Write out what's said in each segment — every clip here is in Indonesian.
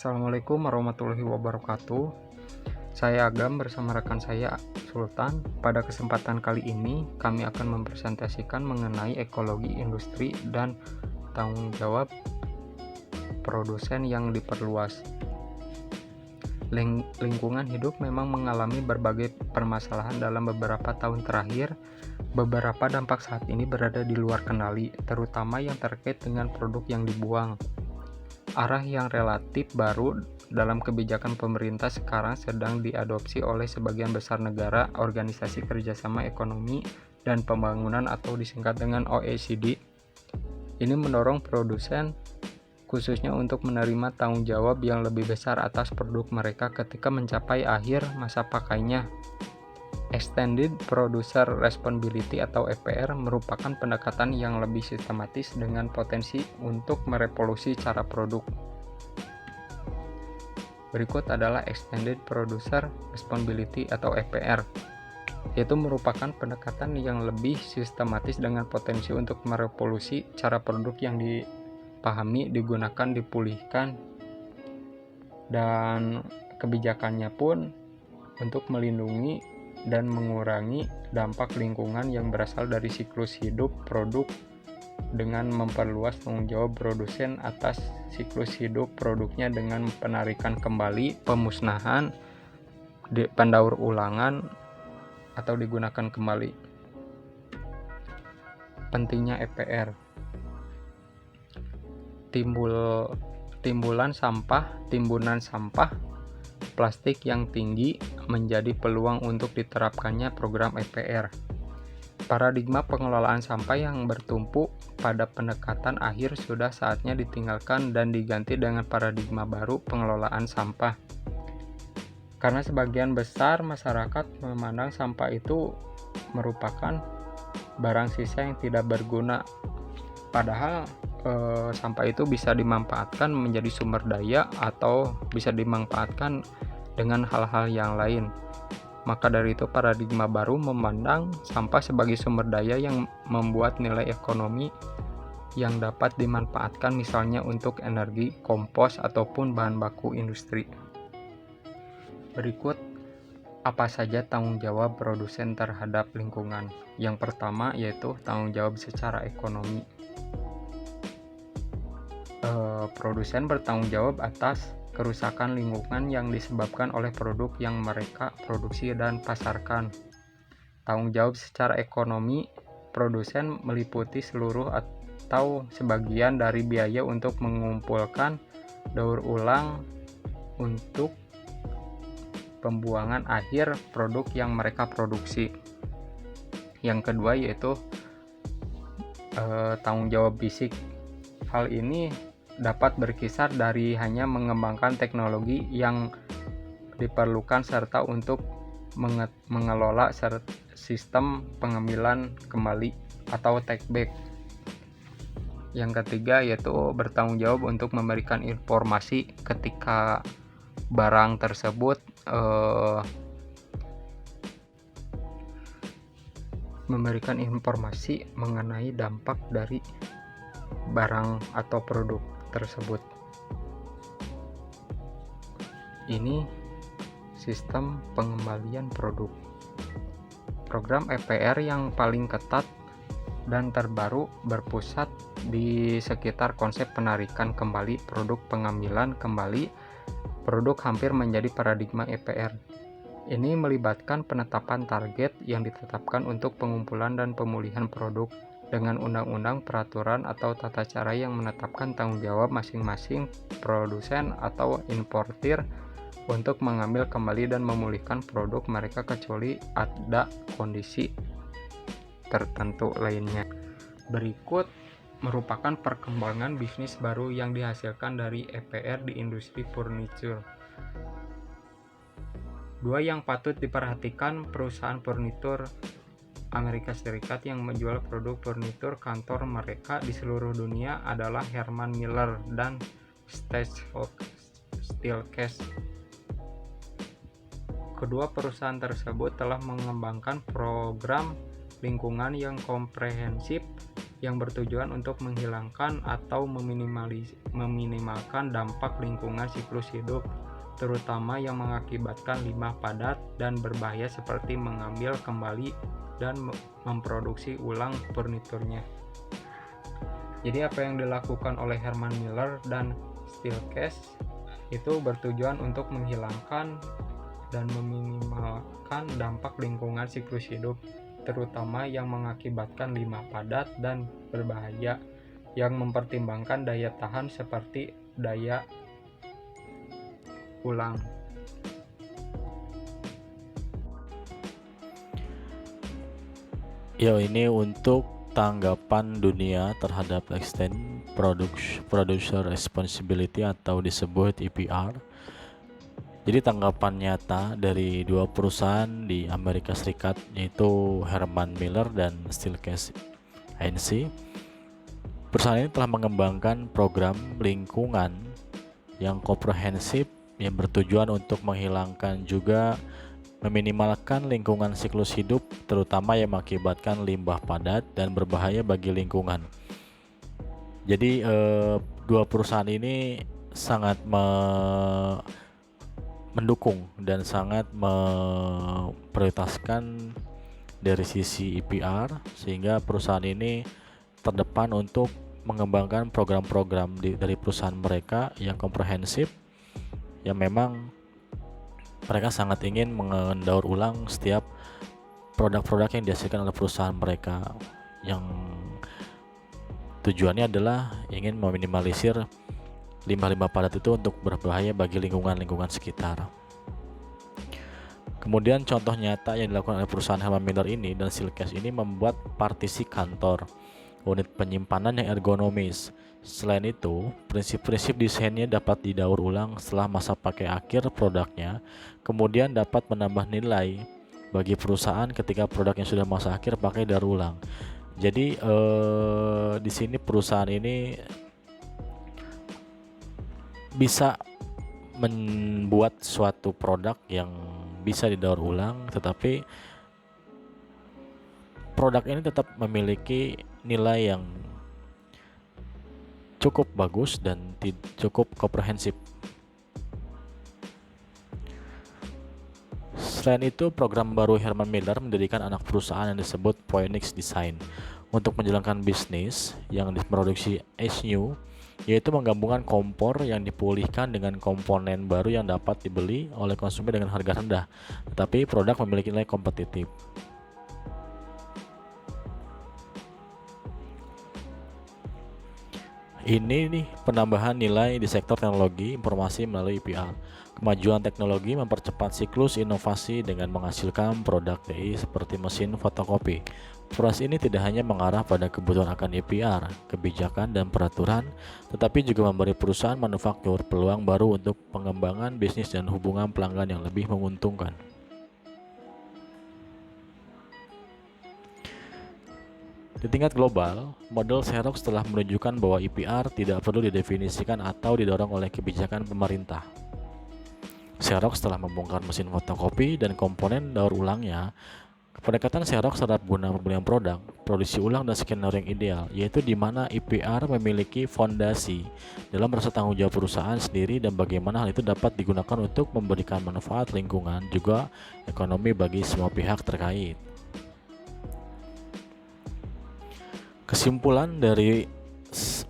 Assalamualaikum warahmatullahi wabarakatuh. Saya Agam bersama rekan saya Sultan. Pada kesempatan kali ini kami akan mempresentasikan mengenai ekologi industri dan tanggung jawab produsen yang diperluas. Lingkungan hidup memang mengalami berbagai permasalahan dalam beberapa tahun terakhir. Beberapa dampak saat ini berada di luar kendali, terutama yang terkait dengan produk yang dibuang. Arah yang relatif baru dalam kebijakan pemerintah sekarang sedang diadopsi oleh sebagian besar negara, Organisasi Kerjasama Ekonomi dan Pembangunan atau disingkat dengan OECD. Ini mendorong produsen khususnya untuk menerima tanggung jawab yang lebih besar atas produk mereka ketika mencapai akhir masa pakainya. Extended Producer Responsibility atau EPR merupakan pendekatan yang lebih sistematis dengan potensi untuk merevolusi cara produk. Berikut adalah Extended Producer Responsibility atau EPR, yaitu merupakan pendekatan yang lebih sistematis dengan potensi untuk merevolusi cara produk yang dipahami, digunakan, dipulihkan, dan kebijakannya pun untuk melindungi dan mengurangi dampak lingkungan yang berasal dari siklus hidup produk dengan memperluas tanggung jawab produsen atas siklus hidup produknya dengan penarikan kembali, pemusnahan, pendaur ulangan, atau digunakan kembali. Pentingnya EPR. Timbunan sampah plastik yang tinggi menjadi peluang untuk diterapkannya program EPR. Paradigma pengelolaan sampah yang bertumpu pada pendekatan akhir sudah saatnya ditinggalkan dan diganti dengan paradigma baru pengelolaan sampah. Karena sebagian besar masyarakat memandang sampah itu merupakan barang sisa yang tidak berguna. Padahal sampah itu bisa dimanfaatkan menjadi sumber daya atau bisa dimanfaatkan dengan hal-hal yang lain. Maka dari itu paradigma baru memandang sampah sebagai sumber daya yang membuat nilai ekonomi yang dapat dimanfaatkan misalnya untuk energi, kompos, ataupun bahan baku industri. Berikut apa saja tanggung jawab produsen terhadap lingkungan. Yang pertama yaitu tanggung jawab secara ekonomi. Produsen bertanggung jawab atas kerusakan lingkungan yang disebabkan oleh produk yang mereka produksi dan pasarkan. Tanggung jawab secara ekonomi, produsen meliputi seluruh atau sebagian dari biaya untuk mengumpulkan, daur ulang untuk pembuangan akhir produk yang mereka produksi. Yang kedua yaitu tanggung jawab fisik. Hal ini dapat berkisar dari hanya mengembangkan teknologi yang diperlukan serta untuk mengelola sistem pengambilan kembali atau take back. Yang ketiga yaitu bertanggung jawab untuk memberikan informasi ketika barang tersebut memberikan informasi mengenai dampak dari barang atau produk tersebut. Ini sistem pengembalian produk. Program EPR yang paling ketat dan terbaru berpusat di sekitar konsep penarikan kembali produk, pengambilan kembali produk hampir menjadi paradigma EPR. Ini melibatkan penetapan target yang ditetapkan untuk pengumpulan dan pemulihan produk dengan undang-undang, peraturan, atau tata cara yang menetapkan tanggung jawab masing-masing produsen atau importir untuk mengambil kembali dan memulihkan produk mereka kecuali ada kondisi tertentu lainnya. Berikut merupakan perkembangan bisnis baru yang dihasilkan dari EPR di industri furniture. Dua yang patut diperhatikan perusahaan furniture Amerika Serikat yang menjual produk furnitur kantor mereka di seluruh dunia adalah Herman Miller dan Steelcase. Kedua perusahaan tersebut telah mengembangkan program lingkungan yang komprehensif yang bertujuan untuk menghilangkan atau meminimalkan dampak lingkungan siklus hidup, terutama yang mengakibatkan limbah padat dan berbahaya seperti mengambil kembali dan memproduksi ulang furniturnya. Jadi apa yang dilakukan oleh Herman Miller dan Steelcase itu bertujuan untuk menghilangkan dan meminimalkan dampak lingkungan siklus hidup, terutama yang mengakibatkan limbah padat dan berbahaya, yang mempertimbangkan daya tahan seperti daya ulang. Ini untuk tanggapan dunia terhadap Extended Producer Responsibility atau disebut EPR. Jadi tanggapan nyata dari dua perusahaan di Amerika Serikat, yaitu Herman Miller dan Steelcase Inc. Perusahaan ini telah mengembangkan program lingkungan yang komprehensif yang bertujuan untuk menghilangkan juga meminimalkan lingkungan siklus hidup, terutama yang mengakibatkan limbah padat dan berbahaya bagi lingkungan. Jadi dua perusahaan ini sangat mendukung dan sangat memprioritaskan dari sisi EPR, sehingga perusahaan ini terdepan untuk mengembangkan program-program dari perusahaan mereka yang komprehensif, yang memang mereka sangat ingin mendaur ulang setiap produk-produk yang dihasilkan oleh perusahaan mereka, yang tujuannya adalah ingin meminimalisir limbah-limbah padat itu untuk berbahaya bagi lingkungan sekitar. Kemudian contoh nyata yang dilakukan oleh perusahaan Herman Miller ini dan Steelcase ini membuat partisi kantor, unit penyimpanan yang ergonomis. Selain itu, prinsip-prinsip desainnya dapat didaur ulang setelah masa pakai akhir produknya, kemudian dapat menambah nilai bagi perusahaan ketika produk yang sudah masa akhir pakai daur ulang. Jadi di sini perusahaan ini bisa membuat suatu produk yang bisa didaur ulang, tetapi produk ini tetap memiliki nilai yang cukup bagus dan cukup komprehensif. Selain itu, program baru Herman Miller mendirikan anak perusahaan yang disebut Phoenix Design untuk menjalankan bisnis yang diproduksi New, yaitu menggabungkan kompor yang dipulihkan dengan komponen baru yang dapat dibeli oleh konsumen dengan harga rendah, tetapi produk memiliki nilai kompetitif. Ini nih penambahan nilai di sektor teknologi informasi melalui EPR. Kemajuan teknologi mempercepat siklus inovasi dengan menghasilkan produk TI seperti mesin fotokopi. Proses ini tidak hanya mengarah pada kebutuhan akan EPR, kebijakan dan peraturan, tetapi juga memberi perusahaan manufaktur peluang baru untuk pengembangan bisnis dan hubungan pelanggan yang lebih menguntungkan. Di tingkat global, model Xerox telah menunjukkan bahwa EPR tidak perlu didefinisikan atau didorong oleh kebijakan pemerintah. Xerox telah membongkar mesin fotokopi dan komponen daur ulangnya. Pendekatan Xerox terhadap guna pembelian produk, produksi ulang dan skenario yang ideal, yaitu di mana EPR memiliki fondasi dalam rasa tanggung jawab perusahaan sendiri dan bagaimana hal itu dapat digunakan untuk memberikan manfaat lingkungan juga ekonomi bagi semua pihak terkait. Kesimpulan dari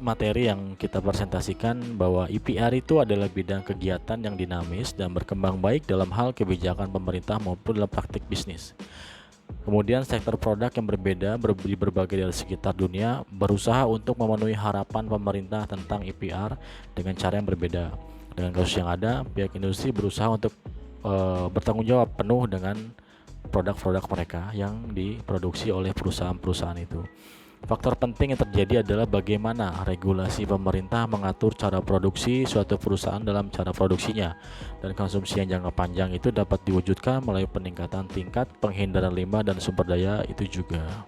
materi yang kita presentasikan bahwa EPR itu adalah bidang kegiatan yang dinamis dan berkembang baik dalam hal kebijakan pemerintah maupun dalam praktik bisnis. Kemudian sektor produk yang berbeda di berbagai daerah sekitar dunia berusaha untuk memenuhi harapan pemerintah tentang EPR dengan cara yang berbeda. Dengan kasus yang ada, pihak industri berusaha untuk bertanggung jawab penuh dengan produk-produk mereka yang diproduksi oleh perusahaan-perusahaan itu. Faktor penting yang terjadi adalah bagaimana regulasi pemerintah mengatur cara produksi suatu perusahaan dalam cara produksinya, dan konsumsi yang jangka panjang itu dapat diwujudkan melalui peningkatan tingkat penghindaran limbah dan sumber daya itu juga.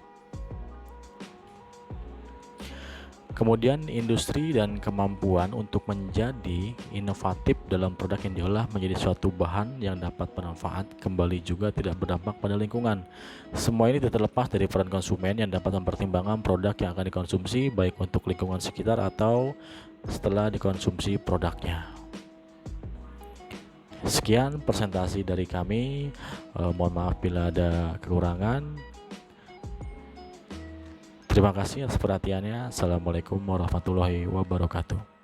Kemudian industri dan kemampuan untuk menjadi inovatif dalam produk yang diolah menjadi suatu bahan yang dapat bermanfaat kembali juga tidak berdampak pada lingkungan. Semua ini tidak terlepas dari peran konsumen yang dapat mempertimbangkan produk yang akan dikonsumsi baik untuk lingkungan sekitar atau setelah dikonsumsi produknya. Sekian presentasi dari kami. Mohon maaf bila ada kekurangan. Terima kasih atas perhatiannya. Assalamualaikum warahmatullahi wabarakatuh.